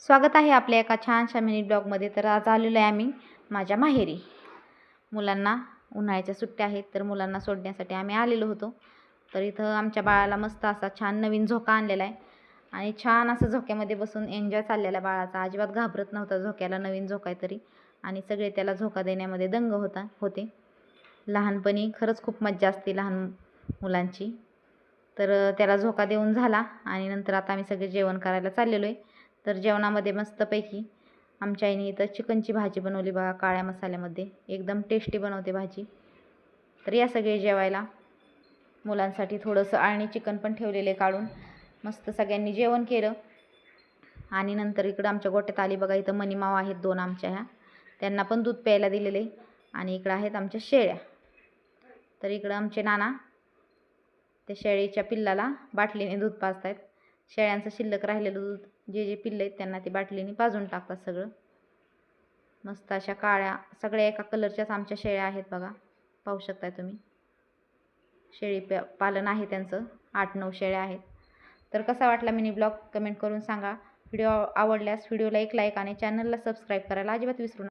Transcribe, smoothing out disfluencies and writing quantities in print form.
स्वागत आहे आपल्या एका छानशा मिनी ब्लॉगमध्ये। तर आज आलेलो आहे आम्ही माझ्या माहेरी। मुलांना उन्हाळ्याच्या सुट्ट्या आहेत तर मुलांना सोडण्यासाठी आम्ही आलेलो होतो। तर इथं आमच्या बाळाला मस्त असा छान नवीन झोका आणलेला आहे आणि छान असं झोक्यामध्ये बसून एन्जॉय चाललेला बाळाचा। अजिबात घाबरत नव्हता झोक्याला, नवीन झोका आहे तरी, आणि सगळे त्याला झोका देण्यामध्ये दंग होते। लहानपणी खरंच खूप मज्जा असते लहान मुलांची। तर त्याला झोका देऊन झाला आणि नंतर आता आम्ही सगळे जेवण करायला चाललेलो आहे। तर जेवणामध्ये मस्तपैकी आमच्या आईने इथं चिकनची भाजी बनवली बघा, काळ्या मसाल्यामध्ये एकदम टेस्टी बनवते भाजी। तर या सगळे जेवायला। मुलांसाठी थोडंसं आळणी चिकन पण ठेवलेले काढून। मस्त सगळ्यांनी जेवण केलं आणि नंतर इकडं आमच्या गोट्यात आली बघा, इथं मनीमाव आहेत दोन आमच्या, ह्या त्यांना पण दूध प्यायला दिलेले। आणि इकडं आहेत आमच्या शेळ्या। तर इकडं आमचे नाना त्या शेळीच्या पिल्लाला बाटलीने दूध पाजतायत। शेळ्यांचं शिल्लक राहिलेलं दूध जे पिल्लं आहेत त्यांना ती बाटलीने पाजून टाकतात सगळं। मस्त अशा काळ्या सगळ्या एका कलरच्याच आमच्या शेळ्या आहेत बघा, पाहू शकताय तुम्ही। शेळी पालन आहे त्यांचं, 8-9 शेळ्या आहेत। तर कसा वाटला मिनी ब्लॉग कमेंट करून सांगा। व्हिडिओ आवडल्यास व्हिडिओला एक लाईक आणि चॅनलला सबस्क्राईब करायला अजिबात विसरू नका।